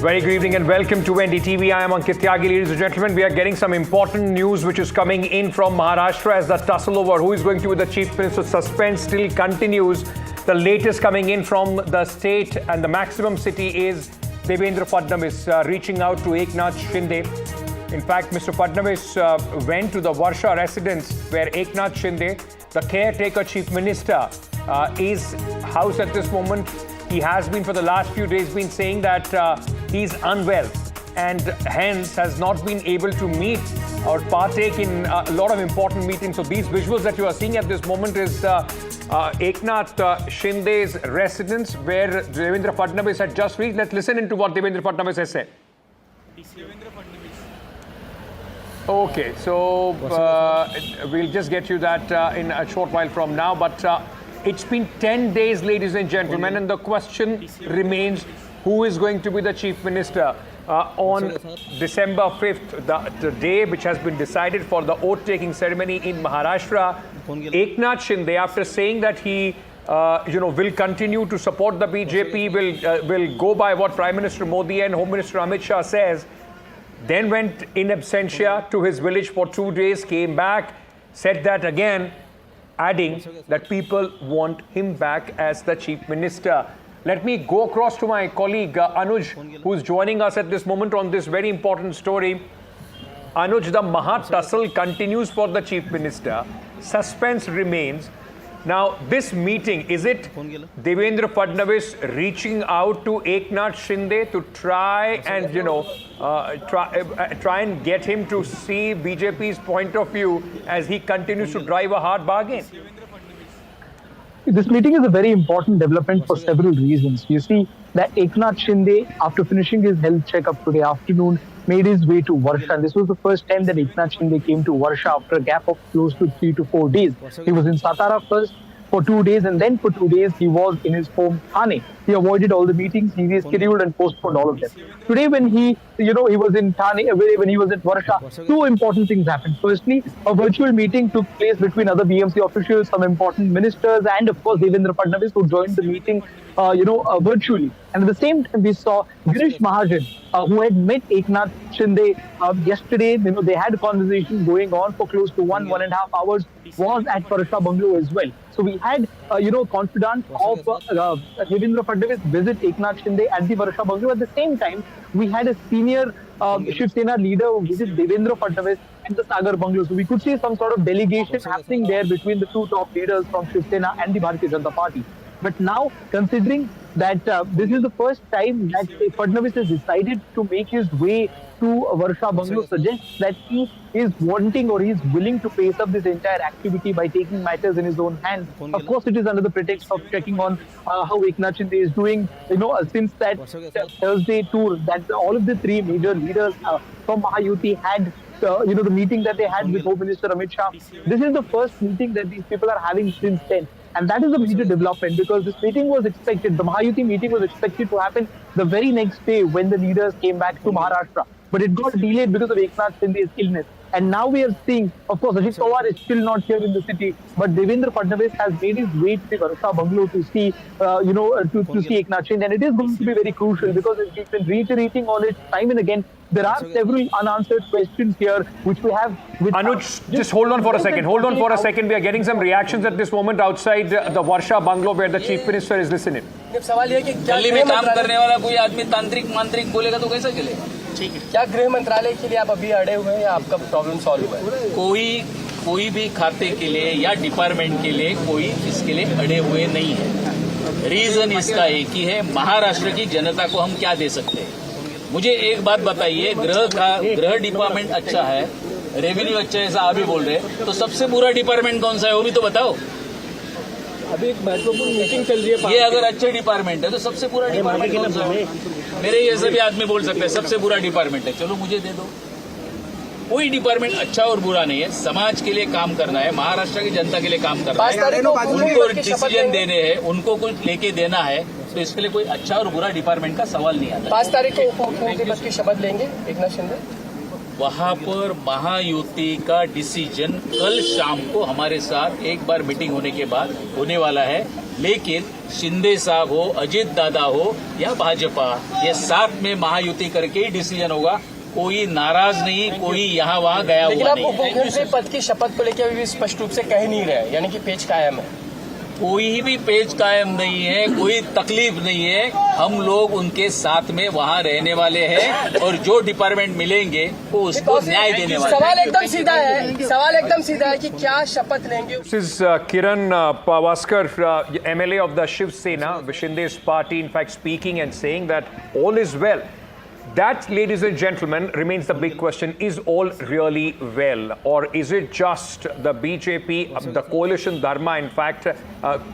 Very good evening and welcome to NDTV. I am Ankit Tyagi. Ladies and gentlemen, we are getting some important news which is coming in from Maharashtra as the tussle over who is going to be the Chief Minister suspense still continues. The latest coming in from the state and the maximum city is Devendra Fadnavis reaching out to Eknath Shinde. In fact, Mr Fadnavis went to the Varsha residence where Eknath Shinde, the caretaker Chief Minister, is housed at this moment. He has been for the last few days been saying that he's unwell and hence has not been able to meet or partake in a lot of important meetings. So these visuals that you are seeing at this moment is Eknath Shinde's residence where Devendra Fadnavis had just reached. Let's listen into what Devendra Fadnavis has said. Okay, so we'll just get you that in a short while from now. But it's been 10 days, ladies and gentlemen, and the question remains, who is going to be the Chief Minister on December 5th, the day which has been decided for the oath-taking ceremony in Maharashtra. Eknath Shinde, after saying that he will continue to support the BJP, will go by what Prime Minister Modi and Home Minister Amit Shah says, then went in absentia to his village for 2 days, came back, said that again, adding that people want him back as the Chief Minister. Let me go across to my colleague Anuj, who's joining us at this moment on this very important story. Anuj, the Maha tussle continues for the Chief Minister. Suspense remains. Now, this meeting, is it Devendra Fadnavis reaching out to Eknath Shinde to try and, try and get him to see BJP's point of view as he continues to drive a hard bargain? This meeting is a very important development for several reasons. You see that Eknath Shinde, after finishing his health checkup today afternoon, made his way to Varsha. And this was the first time that Eknath Shinde came to Varsha after a gap of close to 3 to 4 days. He was in Satara first for 2 days, and then for 2 days he was in his home Thane. He avoided all the meetings, he rescheduled and postponed all of them. Today when he was in Thane, when he was at Varsha, two important things happened. Firstly, a virtual meeting took place between other BMC officials, some important ministers, and of course Devendra Fadnavis, who joined the meeting virtually. And at the same time, we saw Girish Mahajan, who had met Eknath Shinde yesterday. They had a conversation going on for close to 1.5 hours, was at Varsha Bungalow as well. So we had, confidant of Devendra Fadnavis visit Eknath Shinde at the Varsha Bungalow. At the same time, we had a senior Shiv Sena leader visit Devendra Fadnavis at the Sagar Bungalow. So we could see some sort of delegation happening there between the two top leaders from Shiv Sena and the Bharatiya Janata Party. But now, considering that this is the first time that Fadnavis has decided to make his way to Varsha Bungalow, suggests that he is wanting or he is willing to pace up this entire activity by taking matters in his own hands. Of course, it is under the pretext of checking on how Eknath Shinde is doing. Since that Thursday tour, that all of the three major leaders from Mahayuti had the meeting that they had with Home Minister Amit Shah. This is the first meeting that these people are having since then. And that is a major development because this meeting was expected, the Mahayuti meeting was expected to happen the very next day when the leaders came back to Maharashtra. But it got delayed because of Eknath Shinde's illness. And now we are seeing, of course, Ajit Pawar is still not here in the city, but Devendra Fadnavis has made his way to the Varsha Bungalow to see, to see Eknath Shinde. And it is going to be very crucial because he's been reiterating on it time and again. There are several unanswered questions here which we have. Anuj, just hold on for a second. Hold on for a second. We are getting some reactions at this moment outside the Varsha Bungalow where the Chief Minister is listening. सवाल ये कि दिल्ली में काम करने वाला कोई आदमी तांत्रिक मांत्रिक बोलेगा तो कैसे चलेगा? ठीक है। क्या गृह मंत्रालय के लिए आप अभी अड़े हुए हैं या आपका प्रॉब्लम सॉल्व हुआ है? कोई भी खाते के लिए या डिपार्टमेंट के लिए कोई इसके लिए अड़े हुए नहीं है। रीजन इसका एक ही है, महाराष्ट्र की जनता को हम क्या दे सकते हैं। मुझे एक बात बताइए, गृह डिपार्टमेंट अच्छा है, रेवेन्यू अच्छा है, ऐसा आप भी बोल रहे हैं, तो सबसे बुरा डिपार्टमेंट कौन सा है वो भी तो बताओ। अभी एक महत्वपूर्ण मीटिंग चल रही है, ये अगर अच्छे डिपार्टमेंट है तो सबसे बुरा डिपार्टमेंट कौन सा है? मेरे ये सभी आदमी बोल सकते हैं सबसे बुरा डिपार्टमेंट है, चलो मुझे दे दो। कोई डिपार्टमेंट अच्छा और बुरा नहीं है, समाज के लिए काम करना है, महाराष्ट्र की जनता के लिए काम करना है, उनको डिसीजन देने हैं, उनको कुछ लेके देना है, तो इसके लिए कोई अच्छा और बुरा डिपार्टमेंट का सवाल नहीं आता। 5 तारीख को उप मुख्यमंत्री पद की शपथ लेंगे एकनाथ शिंदे। वहां पर महायुति का डिसीजन कल शाम को हमारे साथ एक बार मीटिंग होने के बाद होने वाला है। लेकिन शिंदे साहब हो, अजित दादा हो या भाजपा, ये साथ में महायुति करके ही डिसीजन होगा। कोई नाराज नहीं, कोई यहाँ वहाँ गया हुआ नहीं। मुख्यमंत्री पद की शपथ को लेकर अभी भी स्पष्ट रूप से कह नहीं रहे, यानी कि पेच कायम है। कोई भी पेच कायम नहीं है, कोई तकलीफ नहीं है। हम लोग उनके साथ में वहाँ रहने वाले हैं और जो डिपार्टमेंट मिलेंगे वो उसको न्याय देने वाले हैं। सवाल एकदम सीधा है कि क्या शपथ लेंगे। This is Kiran Pavaskar, MLA of the Shiv Sena, Shinde's party, in fact speaking and saying that all is well. That, ladies and gentlemen, remains the big question. Is all really well? Or is it just the BJP, the coalition dharma, in fact,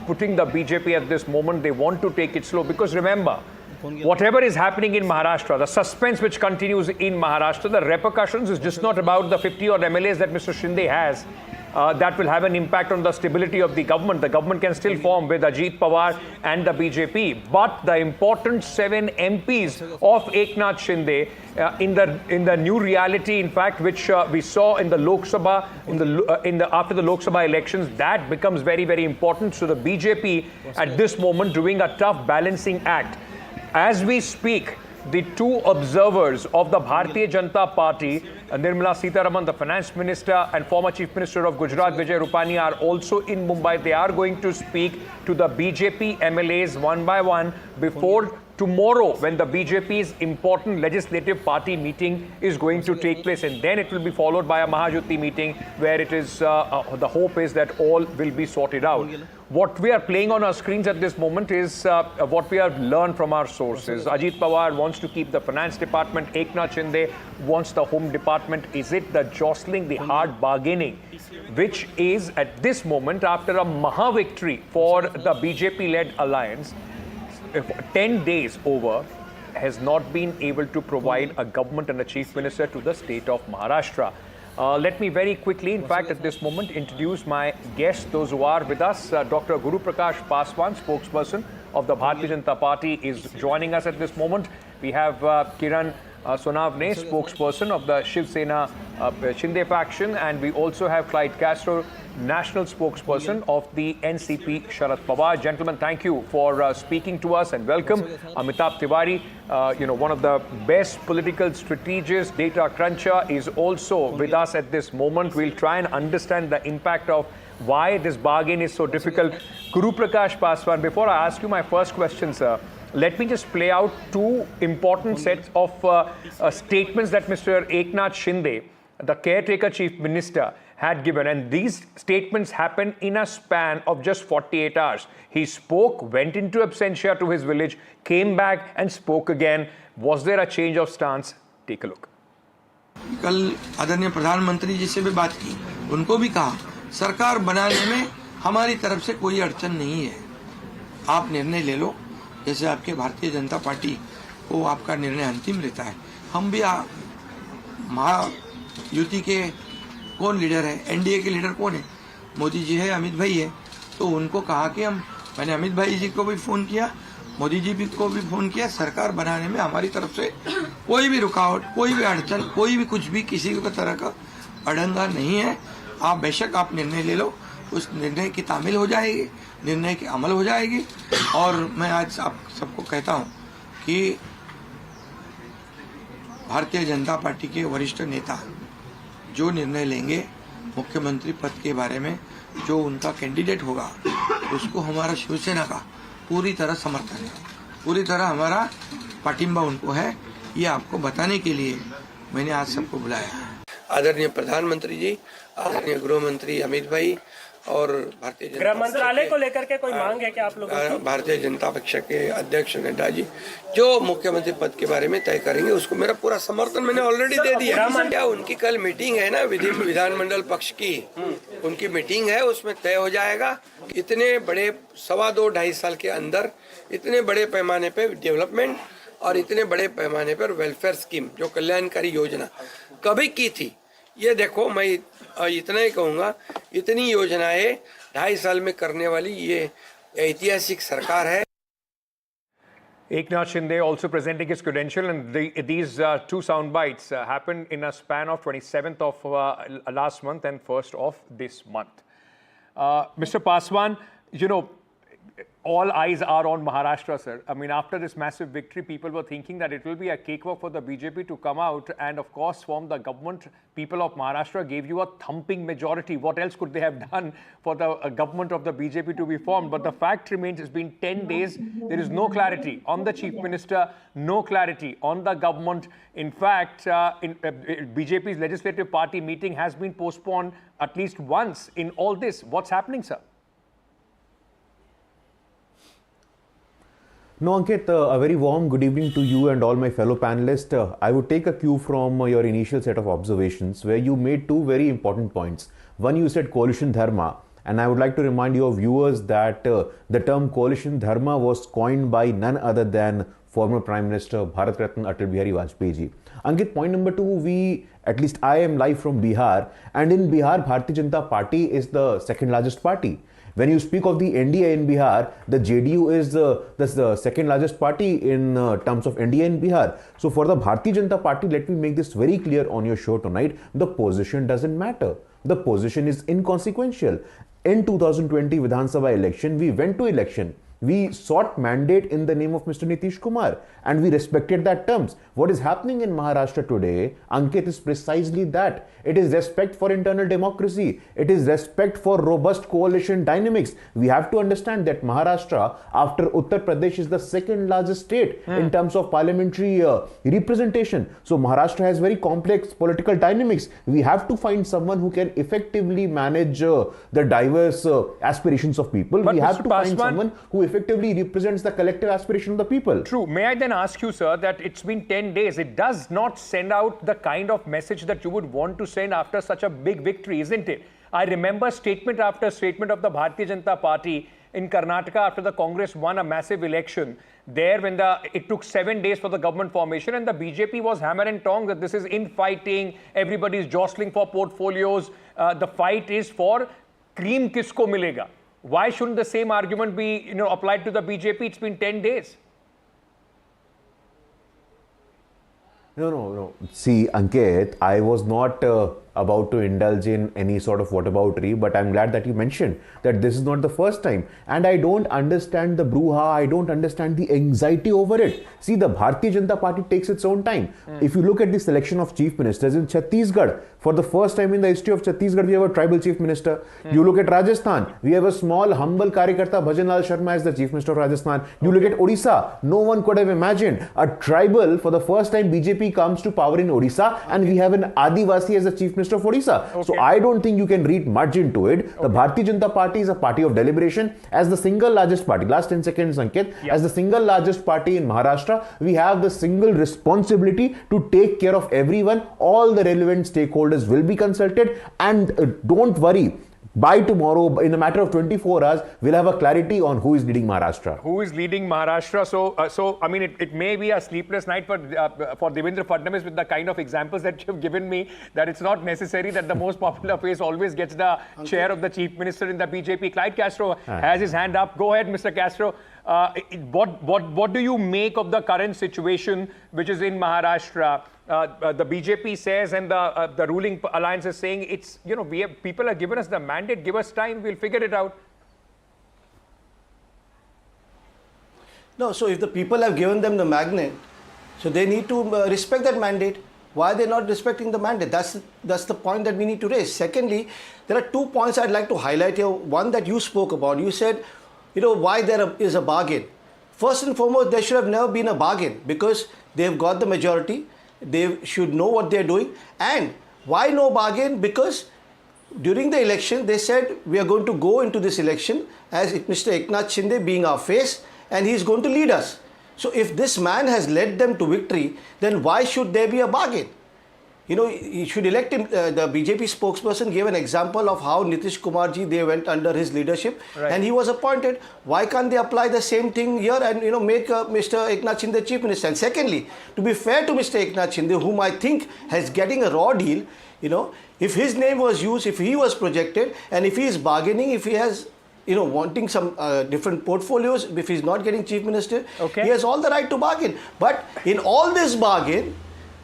putting the BJP at this moment, they want to take it slow? Because remember, whatever is happening in Maharashtra, the suspense which continues in Maharashtra, the repercussions is just not about the 50 odd MLAs that Mr Shinde has. That will have an impact on the stability of the government. The government can still form with Ajit, Pawar and the BJP. But the important 7 MPs of Eknath Shinde in the new reality, in fact, which we saw in the Lok Sabha, after the Lok Sabha elections, that becomes very, very important. So the BJP at this moment doing a tough balancing act. As we speak, the two observers of the Bharatiya Janata Party, Nirmala Sitharaman, the Finance Minister, and former Chief Minister of Gujarat, Vijay Rupani, are also in Mumbai. They are going to speak to the BJP MLAs one by one before tomorrow, when the BJP's important legislative party meeting is going to take place, and then it will be followed by a Mahayuti meeting where it is the hope is that all will be sorted out. What we are playing on our screens at this moment is what we have learned from our sources. Ajit Pawar wants to keep the finance department. Eknath Shinde wants the home department. Is it the jostling, the hard bargaining, which is at this moment, after a Maha victory for the BJP-led alliance, 10 days over, has not been able to provide a government and a chief minister to the state of Maharashtra? Let me very quickly, in fact, at this moment, introduce my guests, those who are with us. Dr. Guru Prakash Paswan, spokesperson of the Bharatiya Janata Party, is joining us at this moment. We have Kiran Sonavne, spokesperson of the Shiv Sena Shinde faction, and we also have Clyde Castro, national spokesperson of the NCP Sharad Pawar. Gentlemen, thank you for speaking to us, and welcome. Amitabh Tiwari, one of the best political strategists, data cruncher, is also with us at this moment. We'll try and understand the impact of why this bargain is so difficult. Guru Prakash Paswan, before I ask you my first question, sir, let me just play out two important sets of statements that Mr. Eknath Shinde, the caretaker chief minister, had given. And these statements happened in a span of just 48 hours. He spoke, went into absentia to his village, came back and spoke again. Was there a change of stance? Take a look. कल आदरणीय प्रधानमंत्री जी से भी बात की, उनको भी कहा सरकार बनाने में हमारी तरफ से कोई अड़चन नहीं है, आप निर्णय ले लो, जैसे आपके भारतीय जनता पार्टी को आपका निर्णय अंतिम रहता है। हम भी महायुति के कौन लीडर है, एनडीए के लीडर कौन है, मोदी जी है, अमित भाई है, तो उनको कहा कि मैंने अमित भाई जी को भी फोन किया, मोदी जी को भी फोन किया, सरकार बनाने में हमारी तरफ से कोई भी रुकावट, कोई भी अड़चन, कोई भी कुछ भी किसी भी तरह का अड़ंगा नहीं है। आप बेशक आप निर्णय ले लो, उस निर्णय की तामील हो जाएगी, निर्णय की अमल हो जाएगी। और मैं आज आप सबको कहता हूं कि भारतीय जनता पार्टी के वरिष्ठ नेता जो निर्णय लेंगे मुख्यमंत्री पद के बारे में, जो उनका कैंडिडेट होगा, उसको हमारा शिवसेना का पूरी तरह समर्थन है, पूरी तरह हमारा पाटिंबा उनको है। ये आपको बताने के लिए मैंने आज सबको बुलाया है। आदरणीय प्रधानमंत्री जी, आदरणीय गृह मंत्री अमित भाई और भारतीय गृह मंत्रालय को लेकर के कोई मांग है क्या आप लोगों की? भारतीय जनता पक्ष के अध्यक्ष नड्डा जी जो मुख्यमंत्री पद के बारे में तय करेंगे, उसको मेरा पूरा समर्थन मैंने ऑलरेडी दे दिया। क्या उनकी कल मीटिंग है ना, विधानमंडल पक्ष की उनकी मीटिंग है, उसमें तय हो जाएगा। इतने बड़े 2.5 साल के अंदर इतने बड़े पैमाने पे डेवलपमेंट और इतने बड़े पैमाने पर वेलफेयर स्कीम, जो कल्याणकारी योजना कभी की थी, ये देखो, मैं इतना ही कहूँगा, इतनी योजनाएं 2.5 साल में करने वाली ये ऐतिहासिक सरकार है। Eknath Shinde also presenting his credential, and these two sound bites happened in a span of 27th of last month and 1st of this month. Mr. Paswan, you know, all eyes are on Maharashtra, sir. I mean, after this massive victory, people were thinking that it will be a cakewalk for the BJP to come out and, of course, form the government. People of Maharashtra gave you a thumping majority. What else could they have done for the government of the BJP to be formed? But the fact remains, it's been 10 days. There is no clarity on the Chief Minister, no clarity on the government. In fact, BJP's legislative party meeting has been postponed at least once in all this. What's happening, sir? No, Ankit, a very warm good evening to you and all my fellow panelists. I would take a cue from your initial set of observations where you made two very important points. One, you said coalition dharma, and I would like to remind your viewers that the term coalition dharma was coined by none other than former Prime Minister Bharat Ratna Atal Bihari Vajpayee ji. Ankit, point number two, at least I am live from Bihar, and in Bihar, Bharatiya Janata Party is the second largest party. When you speak of the NDA in Bihar, the JDU is the second largest party in terms of NDA in Bihar. So for the Bharatiya Janata Party, let me make this very clear on your show tonight. The position doesn't matter. The position is inconsequential. In 2020 Vidhan Sabha election, we went to election. We sought mandate in the name of Mr. Nitish Kumar, and we respected that terms. What is happening in Maharashtra today, Ankit, is precisely that. It is respect for internal democracy. It is respect for robust coalition dynamics. We have to understand that Maharashtra, after Uttar Pradesh, is the second largest state in terms of parliamentary representation. So Maharashtra has very complex political dynamics. We have to find someone who can effectively manage the diverse aspirations of people. But we have Mr. to find Paswan, someone who effectively represents the collective aspiration of the people. True. May I then ask you, sir, that it's been 10 days. It does not send out the kind of message that you would want to send after such a big victory, isn't it? I remember statement after statement of the Bharatiya Janata Party in Karnataka after the Congress won a massive election. There, when it took 7 days for the government formation, and the BJP was hammer and tongs that this is infighting, everybody is jostling for portfolios. The fight is for cream kisko milega. Why shouldn't the same argument be, applied to the BJP? It's been 10 days. No. See, Ankit, I was not about to indulge in any sort of whataboutery, but I'm glad that you mentioned that this is not the first time. And I don't understand the brouhaha, I don't understand the anxiety over it. See, the Bharatiya Janata Party takes its own time. If you look at the selection of chief ministers in Chhattisgarh, for the first time in the history of Chhattisgarh, we have a tribal chief minister. You look at Rajasthan, we have a small, humble Karyakarta, Bhajanlal Sharma as the chief minister of Rajasthan. You look at Odisha, no one could have imagined a tribal, for the first time BJP comes to power in Odisha, and we have an Adivasi as the chief minister of Odisha. So I don't think you can read much into it. The Bharatiya Janata Party is a party of deliberation. As the single largest party, last 10 seconds, Ankit, as the single largest party in Maharashtra, we have the single responsibility to take care of everyone. All the relevant stakeholders will be consulted, and don't worry. By tomorrow, in a matter of 24 hours, we'll have a clarity on who is leading Maharashtra. Who is leading Maharashtra? So I mean, it may be a sleepless night for Devendra Fadnavis with the kind of examples that you've given me, that it's not necessary that the most popular face always gets the chair of the chief minister in the BJP. Clyde Castro has his hand up. Go ahead, Mr. Castro. What do you make of the current situation which is in Maharashtra? The BJP says, and the ruling alliance is saying, it's, people have given us the mandate, give us time, we'll figure it out. No, so if the people have given them the mandate, so they need to respect that mandate. Why are they not respecting the mandate? That's the point that we need to raise. Secondly, there are 2 points I'd like to highlight here. One that you spoke about. You said, why there is a bargain. First and foremost, there should have never been a bargain, because they've got the majority. They should know what they're doing. And why no bargain? Because during the election, they said, we are going to go into this election as Mr. Eknath Shinde being our face, and he's going to lead us. So if this man has led them to victory, then why should there be a bargain? You should elect him. The BJP spokesperson gave an example of how Nitish Kumar ji, they went under his leadership, and he was appointed. Why can't they apply the same thing here and make Mr. Eknath Shinde chief minister? And secondly, to be fair to Mr. Eknath Shinde, whom I think has getting a raw deal, if his name was used, if he was projected, and if he is bargaining, if he has wanting some different portfolios, if he's not getting chief minister, Okay. he has all the right to bargain. But in all this bargain,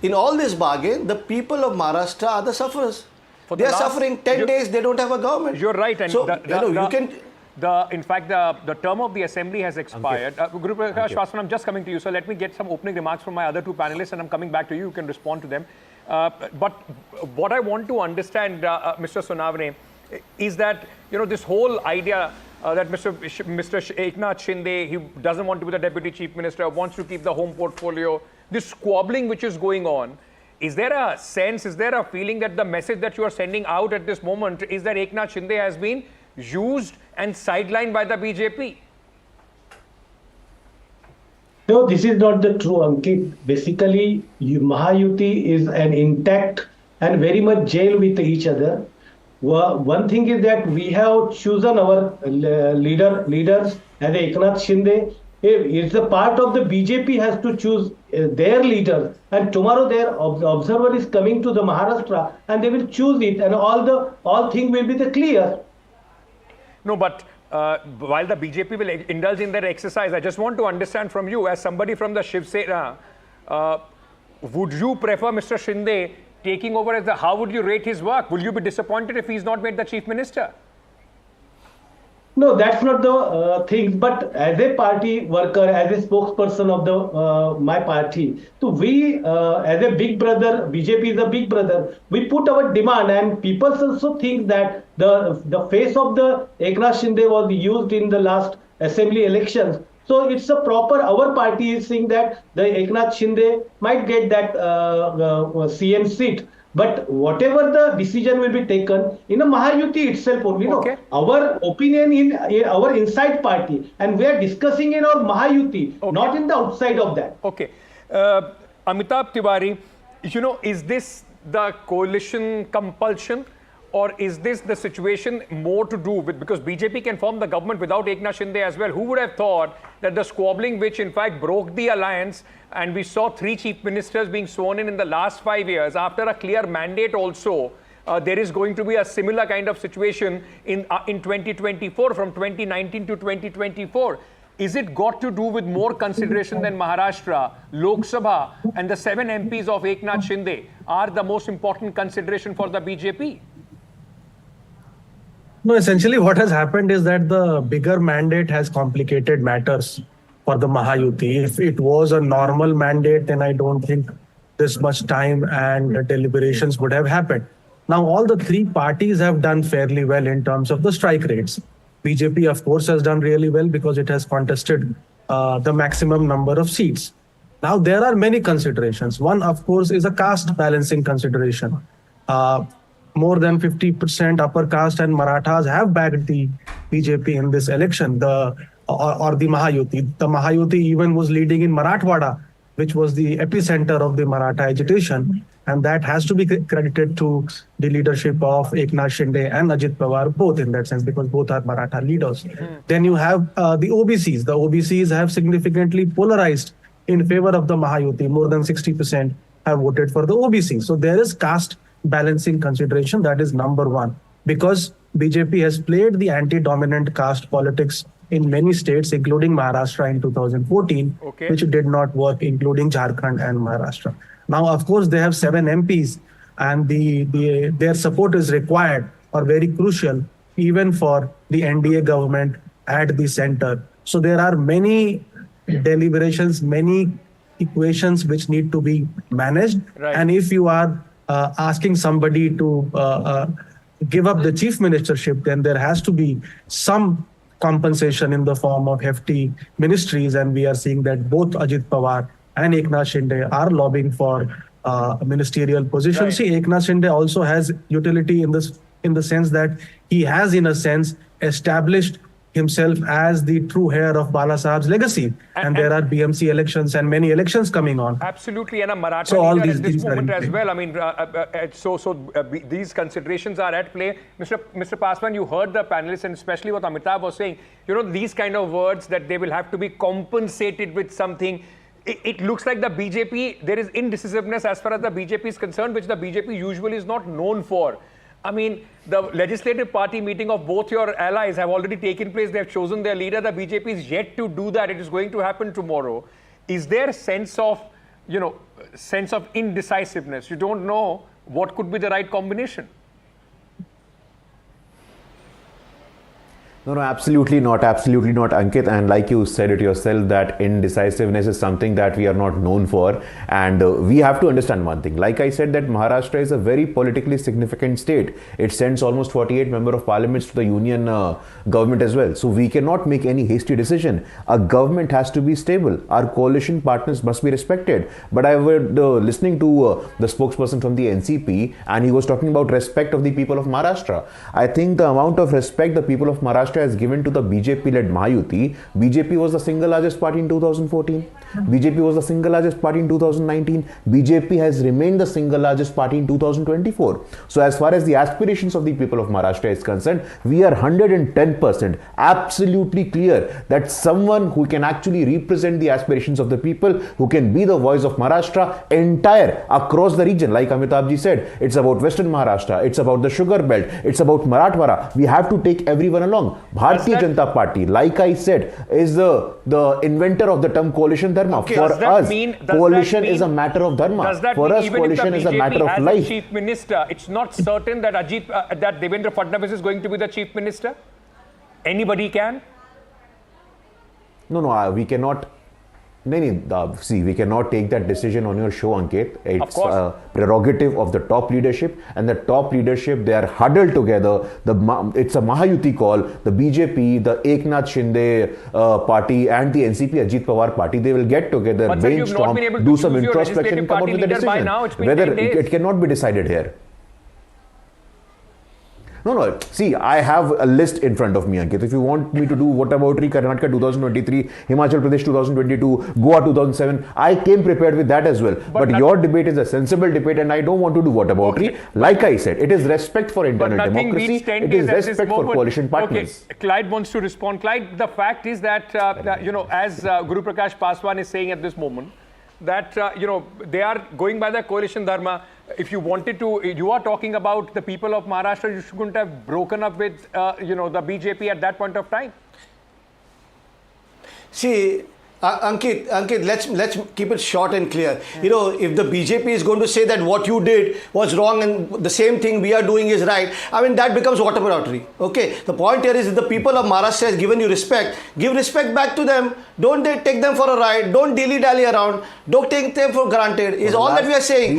the people of Maharashtra are the sufferers. For They the are last- suffering 10 days, they don't have a government. You're right, and so, you can... in fact, the term of the assembly has expired. Guru Prakash Vaswan, I'm just coming to you. So let me get some opening remarks from my other two panelists, and I'm coming back to you. You can respond to them. But what I want to understand, Mr. Sonavane, is that this whole idea that Mr. Eknath Shinde, he doesn't want to be the deputy chief minister, wants to keep the home portfolio. This squabbling which is going on. Is there a sense, is there a feeling that the message that you are sending out at this moment is that Eknath Shinde has been used and sidelined by the BJP? No, this is not the true, Ankit. Basically, Mahayuti is an intact and very much jail with each other. One thing is that we have chosen our leaders as Eknath Shinde. It's a part of the BJP has to choose their leader, and tomorrow their observer is coming to the Maharashtra and they will choose it, and all thing will be the clear. No, but while the BJP will indulge in their exercise, I just want to understand from you, as somebody from the Shiv Sena, would you prefer Mr. Shinde taking over as how would you rate his work? Will you be disappointed if he's not made the chief minister? No, that's not the thing. But as a party worker, as a spokesperson of the my party, so we, as a big brother, BJP is a big brother. We put our demand, and people also think that the face of the Eknath Shinde was used in the last assembly elections. So it's a proper. Our party is saying that the Eknath Shinde might get that CM seat. But whatever the decision will be taken in a Mahayuti itself only, Okay. our opinion in our inside party, and we are discussing in our Mahayuti, Okay. not in the outside of that. Okay. Amitabh Tiwari, is this the coalition compulsion, or is this the situation more to do with, because BJP can form the government without Eknath Shinde as well? Who would have thought that the squabbling which in fact broke the alliance, and we saw 3 chief ministers being sworn in the last 5 years, after a clear mandate also, there is going to be a similar kind of situation in 2024, from 2019 to 2024. Is it got to do with more consideration than Maharashtra, Lok Sabha, and the 7 MPs of Eknath Shinde are the most important consideration for the BJP? No, essentially what has happened is that the bigger mandate has complicated matters for the Mahayuti. If it was a normal mandate, then I don't think this much time and deliberations would have happened. Now, all the 3 parties have done fairly well in terms of the strike rates. BJP, of course, has done really well because it has contested the maximum number of seats. Now, there are many considerations. One, of course, is a caste balancing consideration. More than 50% upper caste and Marathas have backed the BJP in this election, or the Mahayuti. The Mahayuti even was leading in Marathwada, which was the epicenter of the Maratha agitation. And that has to be credited to the leadership of Eknath Shinde and Ajit Pawar, both in that sense, because both are Maratha leaders. Then you have the OBCs. The OBCs have significantly polarized in favor of the Mahayuti. More than 60% have voted for the OBC. So there is caste balancing consideration. That is number one, because BJP has played the anti-dominant caste politics in many states, including Maharashtra in 2014, which did not work, including Jharkhand and Maharashtra. Now, of course, they have 7 MPs, and their support is required or very crucial even for the NDA government at the center. So there are many deliberations, many equations which need to be managed. Right. And if you are asking somebody to give up the chief ministership, then there has to be some compensation in the form of hefty ministries. And we are seeing that both Ajit Pawar and Eknath Shinde are lobbying for ministerial positions. Right. See, Eknath Shinde also has utility in the sense that he has, in a sense, established himself as the true heir of Bala Saheb's legacy. And there are BMC elections and many elections coming on. Absolutely, and a Maratha leader at this moment as well. I mean, these considerations are at play. Mr. Paswan, you heard the panelists, and especially what Amitabh was saying. These kind of words that they will have to be compensated with something. It looks like the BJP, there is indecisiveness as far as the BJP is concerned, which the BJP usually is not known for. I mean, the legislative party meeting of both your allies have already taken place. They have chosen their leader. The BJP is yet to do that. It is going to happen tomorrow. Is there a sense of, sense of indecisiveness? You don't know what could be the right combination. No, absolutely not, Ankit. And like you said it yourself, that indecisiveness is something that we are not known for. And we have to understand one thing. Like I said, that Maharashtra is a very politically significant state. It sends almost 48 members of parliaments to the union government as well. So we cannot make any hasty decision. A government has to be stable. Our coalition partners must be respected. But I was listening to the spokesperson from the NCP, and he was talking about respect of the people of Maharashtra. I think the amount of respect the people of Maharashtra has given to the BJP-led Mahayuti. BJP was the single largest party in 2014. BJP was the single largest party in 2019. BJP has remained the single largest party in 2024. So as far as the aspirations of the people of Maharashtra is concerned, we are 110% absolutely clear that someone who can actually represent the aspirations of the people, who can be the voice of Maharashtra entire across the region. Like Amitabh ji said, it's about Western Maharashtra, it's about the sugar belt, it's about Marathwada. We have to take everyone along. Bharatiya Janata Party, like I said, is the inventor of the term coalition dharma. Okay. For us, coalition is a matter of dharma. For us, coalition is a matter of life. Chief Minister, it's not certain that that Devendra Fadnavis is going to be the Chief Minister. Anybody can. No, we cannot. See, we cannot take that decision on your show, Ankit. It's a prerogative of the top leadership, and the top leadership, they are huddled together. It's a Mahayuti call. The BJP, the Eknath Shinde party, and the NCP Ajit Pawar party, they will get together, brainstorm, do some introspection, come up with a decision. Whether it cannot be decided here. No. See, I have a list in front of me, Ankit. If you want me to do what about Karnataka 2023, Himachal Pradesh 2022, Goa 2007, I came prepared with that as well. But your debate is a sensible debate, and I don't want to do what about Like I said, it is respect for internal democracy. It is respect for coalition partners. Okay, Clyde wants to respond. Clyde, the fact is that, as Guru Prakash Paswan is saying at this moment, that, they are going by the coalition dharma. If you wanted to, you are talking about the people of Maharashtra, you shouldn't have broken up with, the BJP at that point of time. See, Ankit, let's keep it short and clear. If the BJP is going to say that what you did was wrong and the same thing we are doing is right, I mean, that becomes water pottery. Okay, the point here is if the people of Maharashtra has given you respect, give respect back to them. Don't take them for a ride. Don't dilly-dally around. Don't take them for granted. Is all that we are saying.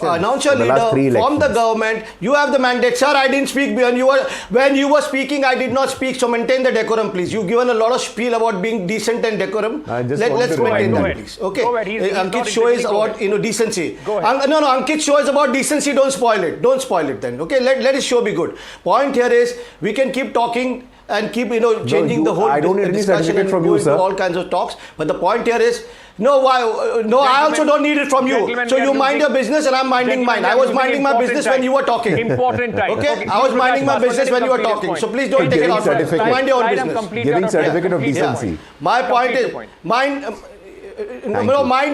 Announce your leader, form the government. You have the mandate. Sir, I didn't speak when you were speaking, I did not speak. So maintain the decorum, please. You've given a lot of spiel about being decent and decorum. Let's maintain that, please. Okay. Ankit's show is about decency. No, Ankit's show is about decency. Don't spoil it. Don't spoil it then. Okay. Let his show be good. Point here is we can keep talking and keep changing the whole discussion and from you, sir. All kinds of talks. But the point here is I also don't need it from you. So you mind your business and I'm minding mine. I was minding my business when you were talking. Important time. Okay? I was minding my business when you were talking. So please don't take it out. Mind your own business. Giving certificate of decency. My point is, mind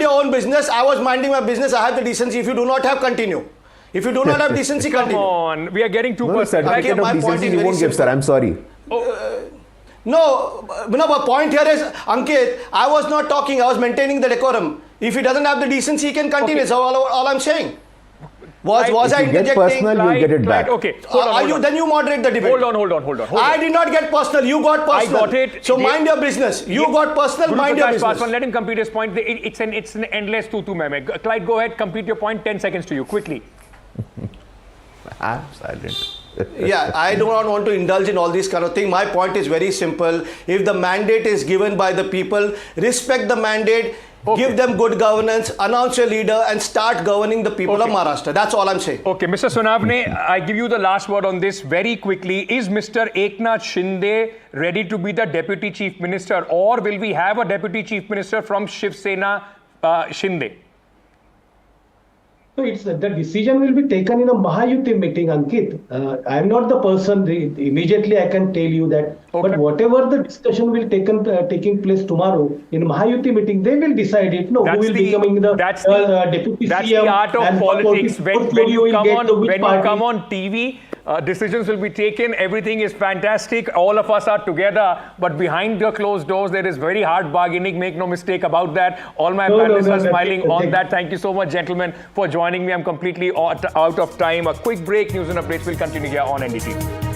your own business. I was minding my business. I have the decency. If you do not have, continue. If you do not have decency, continue. Come on. We are getting too personal. Certificate of decency you won't give, sir. I'm sorry. No, but point here is, Ankit, I was not talking, I was maintaining the decorum. If he doesn't have the decency, he can continue. That's all I'm saying. Was I interjecting? Get personal, you'll get it back. Okay. Then you moderate the debate. Hold on. I did not get personal. You got personal. I got it. So mind your business. You got personal, mind your business. Let him complete his point. It's an endless tu-tu meme. Clyde, go ahead, complete your point. 10 seconds to you, quickly. I'm silent. Yeah, I do not want to indulge in all these kind of things. My point is very simple. If the mandate is given by the people, respect the mandate, give them good governance, announce your leader and start governing the people of Maharashtra. That's all I'm saying. Okay, Mr. Sonavne, I give you the last word on this very quickly. Is Mr. Eknath Shinde ready to be the Deputy Chief Minister, or will we have a Deputy Chief Minister from Shiv Sena, Shinde? So the decision will be taken in a Mahayuti meeting, Ankit. I am not the person, immediately I can tell you that. Okay. But whatever the discussion will taking place tomorrow in Mahayuti meeting, they will decide it. No, who will be becoming the deputy CM. That's the art of politics. When you come on TV, decisions will be taken. Everything is fantastic. All of us are together, but behind the closed doors, there is very hard bargaining. Make no mistake about that. All my panelists are smiling on that. Thank you so much, gentlemen, for joining me. I'm completely out of time. A quick break. News and updates will continue here on NDTV.